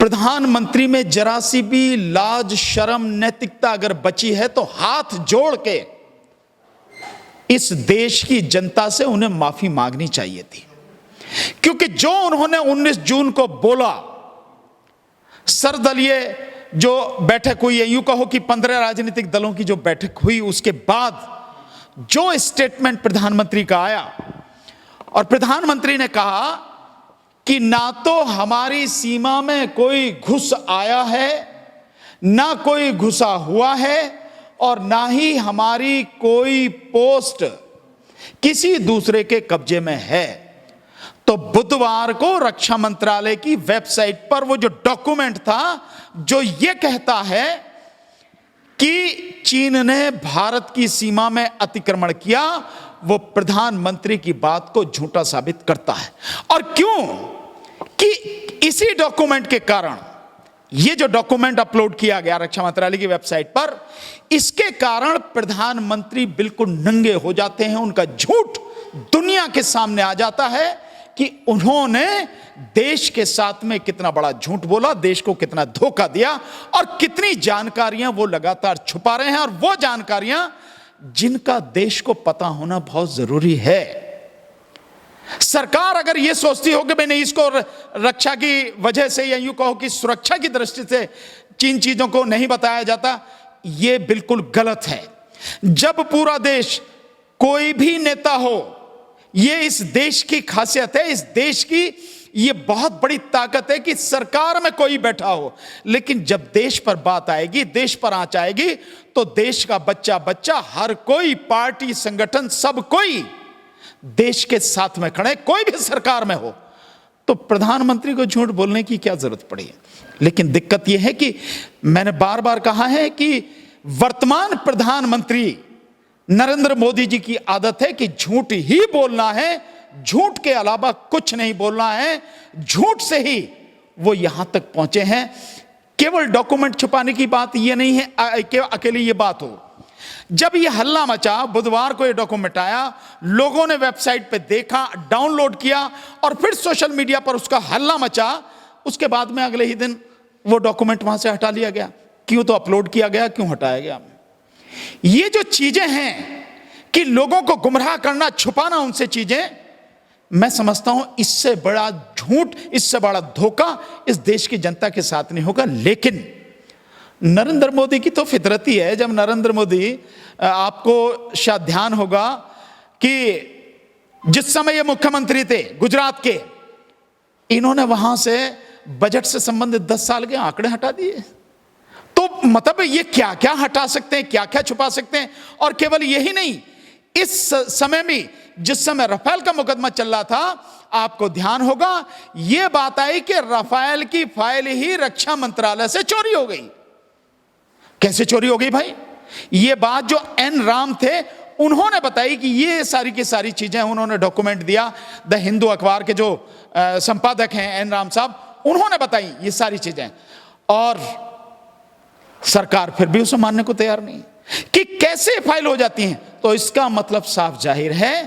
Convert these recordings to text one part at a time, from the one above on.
प्रधानमंत्री में जरा सी भी लाज शर्म नैतिकता अगर बची है तो हाथ जोड़ के इस देश की जनता से उन्हें माफी मांगनी चाहिए थी, क्योंकि जो उन्होंने 19 जून को बोला, सर्वदलीय जो बैठक हुई है, यूं कहो कि 15 राजनीतिक दलों की जो बैठक हुई, उसके बाद जो स्टेटमेंट प्रधानमंत्री का आया और प्रधानमंत्री ने कहा कि ना तो हमारी सीमा में कोई घुस आया है, ना कोई घुसा हुआ है, और ना ही हमारी कोई पोस्ट किसी दूसरे के कब्जे में है। तो बुधवार को रक्षा मंत्रालय की वेबसाइट पर वो जो डॉक्यूमेंट था जो ये कहता है कि चीन ने भारत की सीमा में अतिक्रमण किया, वो प्रधानमंत्री की बात को झूठा साबित करता है। और क्यों? कि इसी डॉक्यूमेंट के कारण, ये जो डॉक्यूमेंट अपलोड किया गया रक्षा मंत्रालय की वेबसाइट पर, इसके कारण प्रधानमंत्री बिल्कुल नंगे हो जाते हैं। उनका झूठ दुनिया के सामने आ जाता है कि उन्होंने देश के साथ में कितना बड़ा झूठ बोला, देश को कितना धोखा दिया और कितनी जानकारियां वो लगातार छुपा रहे हैं, और वो जानकारियां जिनका देश को पता होना बहुत जरूरी है। सरकार अगर ये सोचती हो कि भाई नहीं, इसको रक्षा की वजह से या यूं कहो कि सुरक्षा की दृष्टि से जिन चीजों को नहीं बताया जाता, ये बिल्कुल गलत है। जब पूरा देश, कोई भी नेता हो, ये इस देश की खासियत है, इस देश की ये बहुत बड़ी ताकत है कि सरकार में कोई बैठा हो, लेकिन जब देश पर बात आएगी, देश पर आंच आएगी, तो देश का बच्चा बच्चा, हर कोई, पार्टी, संगठन, सब कोई देश के साथ में खड़े, कोई भी सरकार में हो। तो प्रधानमंत्री को झूठ बोलने की क्या जरूरत पड़ी है? लेकिन दिक्कत यह है कि मैंने बार बार कहा है कि वर्तमान प्रधानमंत्री नरेंद्र मोदी जी की आदत है कि झूठ ही बोलना है, झूठ के अलावा कुछ नहीं बोलना है। झूठ से ही वो यहां तक पहुंचे हैं। केवल डॉक्यूमेंट छुपाने की बात ये नहीं है कि अकेली ये बात हो। जब ये हल्ला मचा, बुधवार को ये डॉक्यूमेंट आया, लोगों ने वेबसाइट पे देखा, डाउनलोड किया और फिर सोशल मीडिया पर उसका हल्ला मचा। उसके बाद में अगले ही दिन वो डॉक्यूमेंट वहां से हटा लिया गया। क्यों? तो अपलोड किया गया, क्यों हटाया गया? ये जो चीजें हैं कि लोगों को गुमराह करना, छुपाना उनसे चीजें, मैं समझता हूं इससे बड़ा झूठ, इससे बड़ा धोखा इस देश की जनता के साथ नहीं होगा। लेकिन नरेंद्र मोदी की तो फितरत ही है। जब नरेंद्र मोदी, आपको शायद ध्यान होगा कि जिस समय ये मुख्यमंत्री थे गुजरात के, इन्होंने वहां से बजट से संबंधित 10 साल के आंकड़े हटा दिए। तो मतलब ये क्या क्या हटा सकते हैं, क्या क्या छुपा सकते हैं। और केवल यही नहीं, इस समय में जिस समय राफेल का मुकदमा चल रहा था, आपको ध्यान होगा यह बात आई कि राफेल की फाइल ही रक्षा मंत्रालय से चोरी हो गई। कैसे चोरी हो गई भाई? ये बात जो एन राम थे उन्होंने बताई कि ये सारी की सारी चीजें उन्होंने डॉक्यूमेंट दिया। द हिंदू अखबार के जो संपादक हैं एन राम साहब, उन्होंने बताई ये सारी चीजें, और सरकार फिर भी उसे मानने को तैयार नहीं कि कैसे फाइल हो जाती हैं। तो इसका मतलब साफ जाहिर है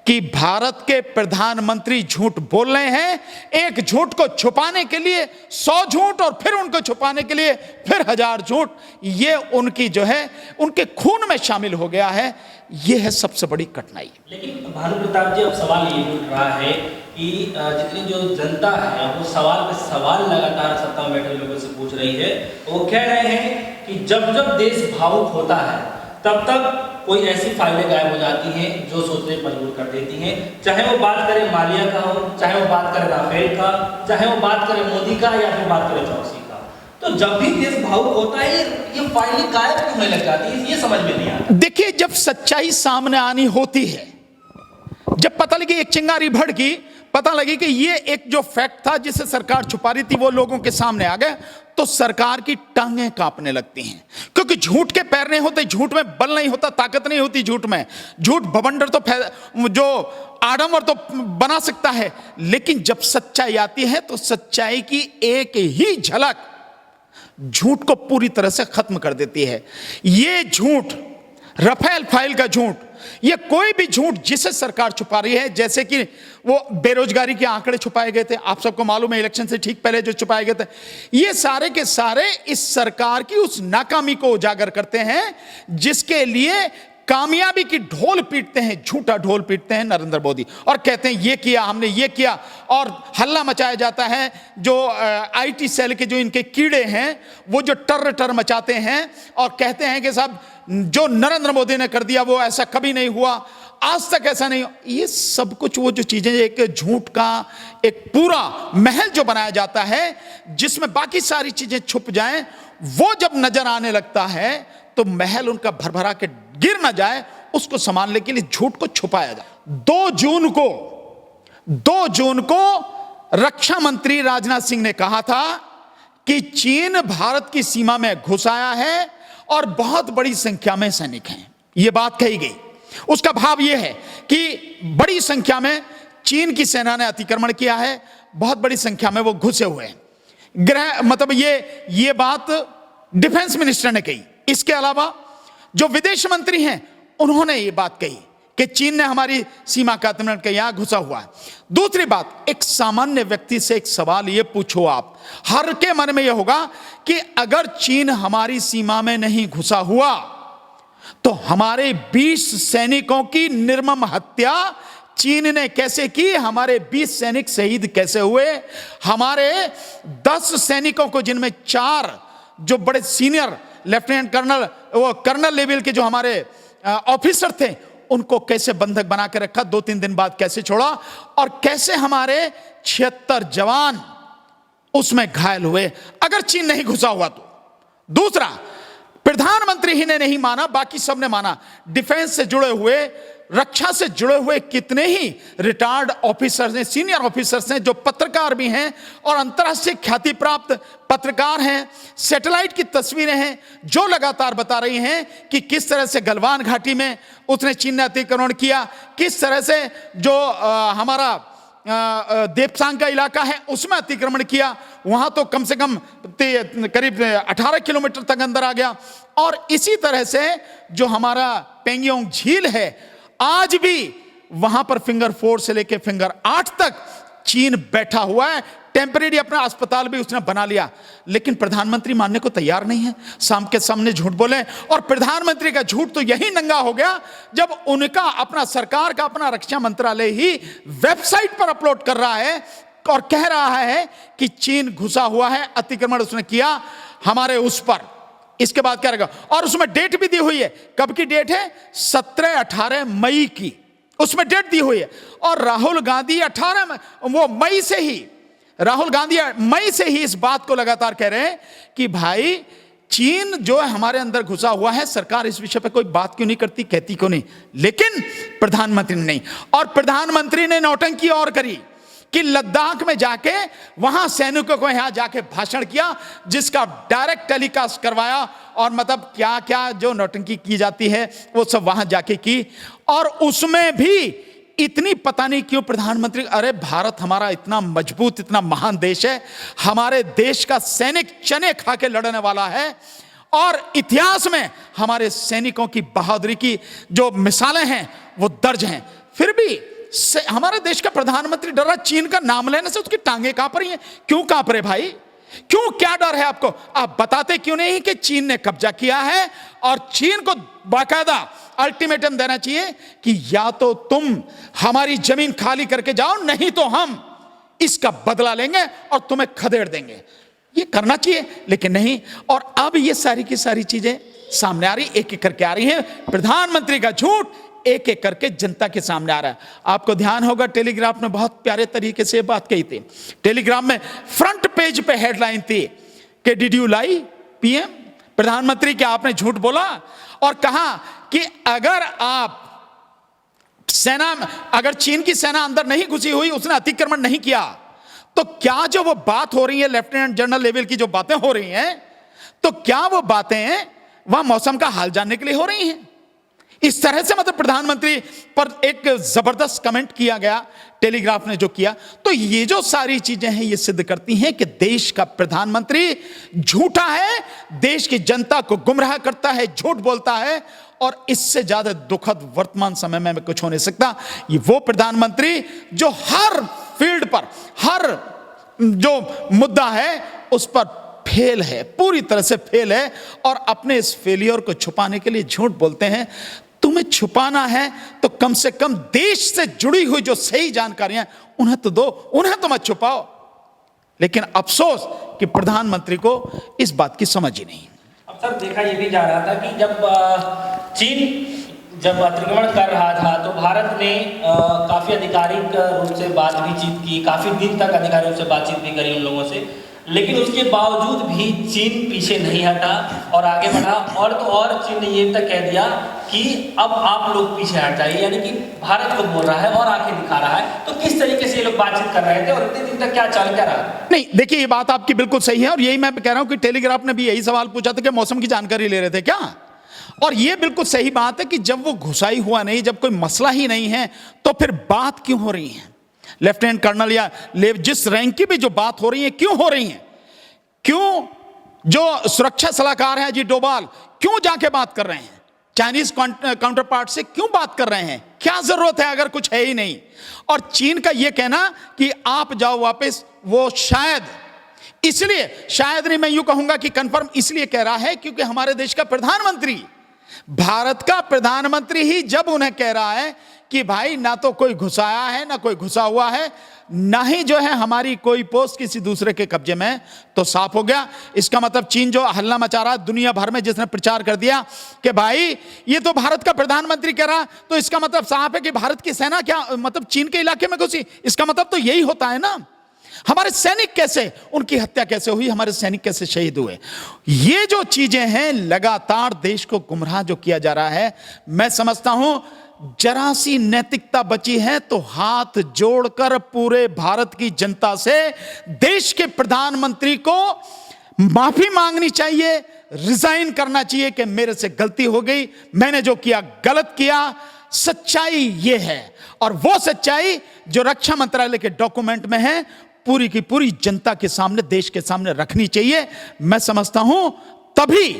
कि भारत के प्रधानमंत्री झूठ बोल रहे हैं। एक झूठ को छुपाने के लिए 100 झूठ, और फिर उनको छुपाने के लिए फिर 1000 झूठ। ये उनकी जो है, उनके खून में शामिल हो गया है। ये है सबसे बड़ी कठिनाई। लेकिन भानु प्रताप जी, अब सवाल ये उठ रहा है कि जितनी जो जनता है वो सवाल पे सवाल लगातार सत्ता में बैठे लोगों से पूछ रही है। वो कह रहे हैं कि जब जब देश भावुक होता है तब तब कोई ऐसी फाइलें गायब हो जाती हैं जो सोचने पर मजबूर कर देती हैं। चाहे वो बात करें मालिया का हो, चाहे वो बात करें राफेल का, चाहे वो बात करें मोदी का, या फिर बात करें चौकसी का। तो जब भी देश भावुक होता है ये फाइलें गायब क्यों होने लग जाती है, ये समझ में नहीं आता। देखिए, जब सच्चाई सामने आनी होती है, जब पता लगी एक चिंगारी भड़की, पता लगी कि ये एक जो फैक्ट था जिसे सरकार छुपा रही थी वो लोगों के सामने आ गए, तो सरकार की टांगें कांपने लगती हैं। क्योंकि झूठ के पैर नहीं होते, झूठ में बल नहीं होता, ताकत नहीं होती झूठ में। झूठ बवंडर तो जो आडंबर तो बना सकता है, लेकिन जब सच्चाई आती है तो सच्चाई की एक ही झलक झूठ को पूरी तरह से खत्म कर देती है। ये झूठ, राफेल फाइल का झूठ, ये कोई भी झूठ जिसे सरकार छुपा रही है, जैसे कि वो बेरोजगारी के आंकड़े छुपाए गए थे, आप सबको मालूम है, इलेक्शन से ठीक पहले जो छुपाए गए थे, ये सारे के सारे इस सरकार की उस नाकामी को उजागर करते हैं जिसके लिए कामयाबी की ढोल पीटते हैं, झूठा ढोल पीटते हैं नरेंद्र मोदी, और कहते हैं ये किया हमने, ये किया, और हल्ला मचाया जाता है। जो आईटी सेल के जो इनके कीड़े हैं वो जो टर मचाते हैं और कहते हैं कि साहब जो नरेंद्र मोदी ने कर दिया वो ऐसा कभी नहीं हुआ, आज तक ऐसा नहीं। ये सब कुछ वो जो चीजें, एक झूठ का एक पूरा महल जो बनाया जाता है जिसमें बाकी सारी चीजें छुप जाएं, वो जब नजर आने लगता है तो महल उनका भरभरा के गिर ना जाए, उसको संभालने के लिए झूठ को छुपाया जाए। 2 जून को रक्षा मंत्री राजनाथ सिंह ने कहा था कि चीन भारत की सीमा में घुस आया है और बहुत बड़ी संख्या में सैनिक हैं। यह बात कही गई, उसका भाव यह है कि बड़ी संख्या में चीन की सेना ने अतिक्रमण किया है, बहुत बड़ी संख्या में वो घुसे हुए हैं। मतलब ये बात डिफेंस मिनिस्टर ने कही। इसके अलावा जो विदेश मंत्री हैं उन्होंने ये बात कही कि चीन ने हमारी सीमा का अतिक्रमण कर यहां घुसा हुआ है। दूसरी बात, एक सामान्य व्यक्ति से एक सवाल ये पूछो आप, हर के मन में यह होगा कि अगर चीन हमारी सीमा में नहीं घुसा हुआ तो हमारे 20 सैनिकों की निर्मम हत्या चीन ने कैसे की, हमारे 20 सैनिक शहीद कैसे हुए, हमारे 10 सैनिकों को जिनमें 4 जो बड़े सीनियर लेफ्टिनेंट कर्नल, वो कर्नल लेवल के जो हमारे ऑफिसर थे, उनको कैसे बंधक बना के रखा, 2-3 दिन बाद कैसे छोड़ा, और कैसे हमारे 76 जवान उसमें घायल हुए अगर चीन नहीं घुसा हुआ तो। दूसरा, प्रधानमंत्री ही ने नहीं माना, बाकी सब ने माना। डिफेंस से जुड़े हुए, रक्षा से जुड़े हुए कितने ही रिटायर्ड ऑफिसर्स हैं, सीनियर ऑफिसर्स हैं, जो पत्रकार भी हैं और अंतर्राष्ट्रीय ख्याति प्राप्त पत्रकार हैं। सैटेलाइट की तस्वीरें हैं जो लगातार बता रही हैं कि किस तरह से गलवान घाटी में उसने चीन ने अतिक्रमण किया, किस तरह से जो हमारा देपसांग का इलाका है उसमें अतिक्रमण किया, वहां तो कम से कम करीब 18 किलोमीटर तक अंदर आ गया। और इसी तरह से जो हमारा पेंगियोंग झील है, आज भी वहां पर फिंगर 4 से लेकर फिंगर 8 तक चीन बैठा हुआ है। टेम्परेरी अपना अस्पताल भी उसने बना लिया, लेकिन प्रधानमंत्री मानने को तैयार नहीं है, शाम के सामने झूठ बोले। और प्रधानमंत्री का झूठ तो यही नंगा हो गया जब उनका अपना सरकार का अपना रक्षा मंत्रालय ही वेबसाइट पर अपलोड कर रहा है और कह रहा है कि चीन घुसा हुआ है, अतिक्रमण उसने किया हमारे उस पर। इसके बाद क्या रहेगा, और उसमें डेट भी दी हुई है, कब की डेट है, 17-18 मई की उसमें डेट दी हुई है। और राहुल गांधी राहुल गांधी मई से ही इस बात को लगातार कह रहे हैं कि भाई चीन जो है हमारे अंदर घुसा हुआ है, सरकार इस विषय पर कोई बात क्यों नहीं करती, कहती क्यों नहीं, लेकिन प्रधानमंत्री ने नहीं। और प्रधानमंत्री ने नौटंकी और करी कि लद्दाख में जाके वहां सैनिकों को यहां जाके भाषण किया, जिसका डायरेक्ट टेलीकास्ट करवाया, और मतलब क्या क्या जो नौटंकी की जाती है वो सब वहां जाके की। और उसमें भी इतनी पता नहीं क्यों प्रधानमंत्री, अरे भारत हमारा इतना मजबूत, इतना महान देश है, हमारे देश का सैनिक चने खा के लड़ने वाला है, और इतिहास में हमारे सैनिकों की बहादुरी की जो मिसालें हैं वो दर्ज हैं, फिर भी हमारे देश का प्रधानमंत्री डर रहा, चीन का नाम लेने से उसकी टांगे कांप रही हैं। क्यों कांप रहे भाई, क्यों, क्या डर है आपको? आप बताते क्यों नहीं कि चीन ने कब्जा किया है, और चीन को बाकायदा अल्टीमेटम देना चाहिए कि या तो तुम हमारी जमीन खाली करके जाओ, नहीं तो हम इसका बदला लेंगे और तुम्हें खदेड़ देंगे। ये करना चाहिए, लेकिन नहीं। और अब ये सारी की सारी चीजें सामने आ रही, एक एक करके आ रही हैं। प्रधानमंत्री का झूठ एक एक करके जनता के सामने आ रहा है। आपको ध्यान होगा टेलीग्राफ ने बहुत प्यारे तरीके से बात कही थी। टेलीग्राफ में फ्रंट पेज पे हेडलाइन थी कि डिड यू लाई पीएम, प्रधानमंत्री क्या आपने झूठ बोला, और कहा कि अगर चीन की सेना अंदर नहीं घुसी हुई, उसने अतिक्रमण नहीं किया, तो क्या जो वो बात हो रही है लेफ्टिनेंट जनरल लेवल की जो बातें हो रही हैं, तो क्या वो बातें वहां मौसम का हाल जानने के लिए हो रही हैं? इस तरह से मतलब प्रधानमंत्री पर एक जबरदस्त कमेंट किया गया, टेलीग्राफ ने जो किया। तो ये जो सारी चीजें हैं ये सिद्ध करती हैं कि देश का प्रधानमंत्री झूठा है, देश की जनता को गुमराह करता है, झूठ बोलता है, और इससे ज्यादा दुखद वर्तमान समय में कुछ हो नहीं सकता। ये वो प्रधानमंत्री जो हर फील्ड पर, हर जो मुद्दा है उस पर फेल है, पूरी तरह से फेल है, और अपने इस फेलियर को छुपाने के लिए झूठ बोलते हैं। तुम्हें छुपाना है तो कम से कम देश से जुड़ी हुई जो सही जानकारियां उन्हें तो दो, उन्हें तो मत छुपाओ। लेकिन अफसोस कि प्रधानमंत्री को इस बात की समझ ही नहीं। अब सर देखा ये भी जा रहा था कि जब चीन जब अतिक्रमण कर रहा था तो भारत ने काफी आधिकारिक रूप से बातचीत की, काफी दिन तक आधिकारिक रूप से बातचीत भी करी उन लोगों से, लेकिन उसके बावजूद भी चीन पीछे नहीं हटा और आगे बढ़ा। और तो और चीन ने ये तक कह दिया कि अब आप लोग पीछे हट जाइए, यानी कि भारत को बोल रहा है और आंखें दिखा रहा है। तो किस तरीके से ये लोग बातचीत कर रहे थे और इतने दिन तक क्या चल क्या रहा? नहीं, देखिए ये बात आपकी बिल्कुल सही है, और यही मैं कह रहा हूं कि टेलीग्राफ ने भी यही सवाल पूछा था कि मौसम की जानकारी ले रहे थे क्या। और ये बिल्कुल सही बात है कि जब वो घुसाई हुआ नहीं, जब कोई मसला ही नहीं है, तो फिर बात क्यों हो रही है? लेफ्टिनेंट कर्नल या जिस रैंक की भी जो बात हो रही है, क्यों हो रही है? क्यों जो सुरक्षा सलाहकार है अजीत डोभाल क्यों जाके बात कर रहे हैं? चाइनीज काउंटर पार्ट से क्यों बात कर रहे हैं? क्या जरूरत है अगर कुछ है ही नहीं? और चीन का यह कहना कि आप जाओ वापस, वो शायद इसलिए, शायद नहीं, मैं यूं कहूंगा कि कंफर्म इसलिए कह रहा है क्योंकि हमारे देश का प्रधानमंत्री, भारत का प्रधानमंत्री ही जब उन्हें कह रहा है कि भाई ना तो कोई घुसाया है, ना कोई घुसा हुआ है, ना ही जो है हमारी कोई पोस्ट किसी दूसरे के कब्जे में, तो साफ हो गया। इसका मतलब चीन जो हल्ला मचा रहा दुनिया भर में, जिसने प्रचार कर दिया कि भाई ये तो भारत का प्रधानमंत्री कह रहा, तो इसका मतलब साफ है कि भारत की सेना क्या मतलब चीन के इलाके में घुसी। इसका मतलब तो यही होता है ना, हमारे सैनिक कैसे, उनकी हत्या कैसे हुई, हमारे सैनिक कैसे शहीद हुए। ये जो चीजें हैं, लगातार देश को गुमराह जो किया जा रहा है, मैं समझता हूं जरा सी नैतिकता बची है तो हाथ जोड़कर पूरे भारत की जनता से देश के प्रधानमंत्री को माफी मांगनी चाहिए, रिजाइन करना चाहिए कि मेरे से गलती हो गई, मैंने जो किया गलत किया। सच्चाई ये है, और वो सच्चाई जो रक्षा मंत्रालय के डॉक्यूमेंट में है, पूरी की पूरी जनता के सामने, देश के सामने रखनी चाहिए। मैं समझता हूं तभी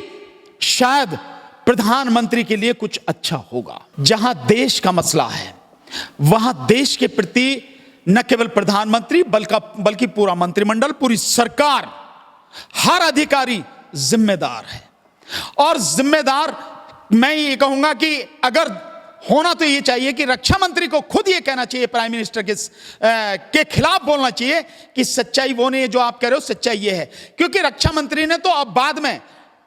शायद प्रधानमंत्री के लिए कुछ अच्छा होगा। जहां देश का मसला है वहां देश के प्रति न केवल प्रधानमंत्री बल्कि पूरा मंत्रिमंडल, पूरी सरकार, हर अधिकारी जिम्मेदार है। और जिम्मेदार मैं ये कहूंगा कि अगर होना तो ये चाहिए कि रक्षा मंत्री को खुद ये कहना चाहिए, प्राइम मिनिस्टर के खिलाफ बोलना चाहिए कि सच्चाई वो नहीं है जो आप कह रहे हो, सच्चाई ये है। क्योंकि रक्षा मंत्री ने तो अब बाद में,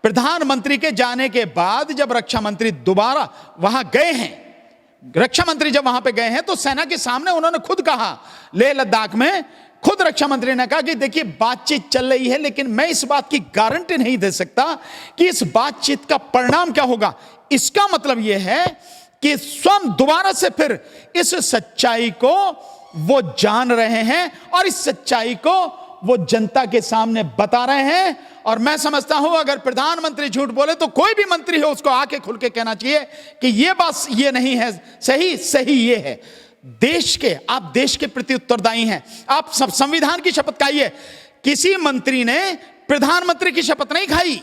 प्रधानमंत्री के जाने के बाद जब रक्षा मंत्री दोबारा वहां गए हैं, रक्षा मंत्री जब वहां पे गए हैं, तो सेना के सामने उन्होंने खुद कहा, लेह लद्दाख में खुद रक्षा मंत्री ने कहा कि देखिए बातचीत चल रही है, लेकिन मैं इस बात की गारंटी नहीं दे सकता कि इस बातचीत का परिणाम क्या होगा। इसका मतलब यह है कि स्वयं दोबारा से फिर इस सच्चाई को वो जान रहे हैं और इस सच्चाई को वो जनता के सामने बता रहे हैं। और मैं समझता हूं अगर प्रधानमंत्री झूठ बोले तो कोई भी मंत्री हो उसको आके खुल के कहना चाहिए कि ये बात ये नहीं है, सही सही ये है। देश के, आप देश के प्रति उत्तरदायी हैं, आप सब संविधान की शपथ खाइए। किसी मंत्री ने प्रधानमंत्री की शपथ नहीं खाई।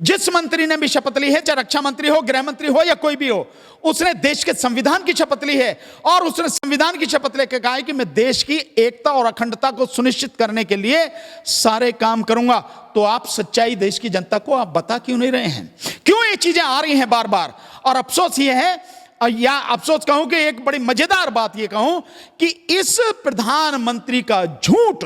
जिस मंत्री ने भी शपथ ली है, चाहे रक्षा मंत्री हो, गृह मंत्री हो या कोई भी हो, उसने देश के संविधान की शपथ ली है और उसने संविधान की शपथ लेकर कहा है कि मैं देश की एकता और अखंडता को सुनिश्चित करने के लिए सारे काम करूंगा। तो आप सच्चाई देश की जनता को आप बता क्यों नहीं रहे हैं? क्यों ये चीजें आ रही हैं बार बार? और अफसोस ये है, या अफसोस कहूं कि एक बड़ी मजेदार बात ये कहूं कि इस प्रधानमंत्री का झूठ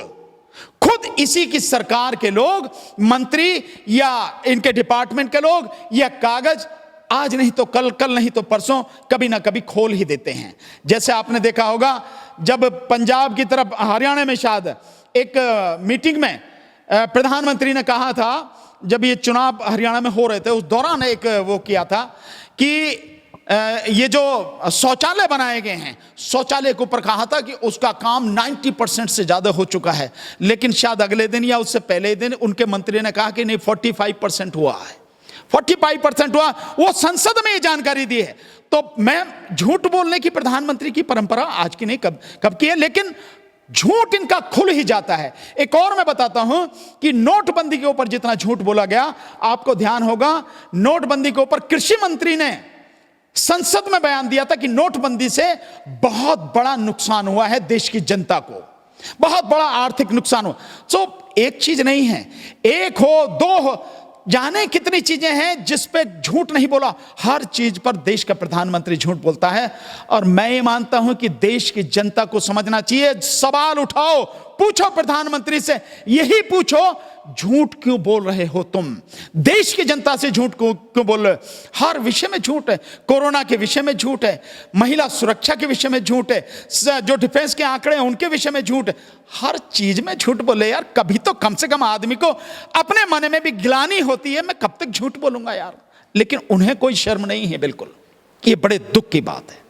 खुद इसी की सरकार के लोग, मंत्री या इनके डिपार्टमेंट के लोग, या कागज आज नहीं तो कल, कल नहीं तो परसों, कभी ना कभी खोल ही देते हैं। जैसे आपने देखा होगा जब पंजाब की तरफ, हरियाणा में शायद एक मीटिंग में प्रधानमंत्री ने कहा था, जब ये चुनाव हरियाणा में हो रहे थे उस दौरान एक वो किया था कि ये जो शौचालय बनाए गए हैं, शौचालय के ऊपर कहा था कि उसका काम 90% से ज्यादा हो चुका है। लेकिन शायद अगले दिन या उससे पहले दिन उनके मंत्री ने कहा कि नहीं 45% हुआ है, 45% हुआ, वो संसद में ये जानकारी दी है। तो मैं झूठ बोलने की प्रधानमंत्री की परंपरा आज की नहीं, कब की है, लेकिन झूठ इनका खुल ही जाता है। एक और मैं बताता हूं कि नोटबंदी के ऊपर जितना झूठ बोला गया, आपको ध्यान होगा नोटबंदी के ऊपर कृषि मंत्री ने संसद में बयान दिया था कि नोटबंदी से बहुत बड़ा नुकसान हुआ है देश की जनता को, बहुत बड़ा आर्थिक नुकसान हो। तो एक चीज नहीं है, एक हो दो हो, जाने कितनी चीजें हैं जिस पे झूठ नहीं बोला। हर चीज पर देश का प्रधानमंत्री झूठ बोलता है। और मैं ये मानता हूं कि देश की जनता को समझना चाहिए, सवाल उठाओ, पूछो प्रधानमंत्री से, यही पूछो झूठ क्यों बोल रहे हो तुम, देश की जनता से झूठ क्यों बोल रहे हो। हर विषय में झूठ है, कोरोना के विषय में झूठ है, महिला सुरक्षा के विषय में झूठ है, जो डिफेंस के आंकड़े हैं उनके विषय में झूठ है, हर चीज में झूठ बोले यार। कभी तो कम से कम आदमी को अपने मन में भी ग्लानि होती है, मैं कब तक झूठ बोलूंगा यार, लेकिन उन्हें कोई शर्म नहीं है बिल्कुल। ये बड़े दुख की बात है।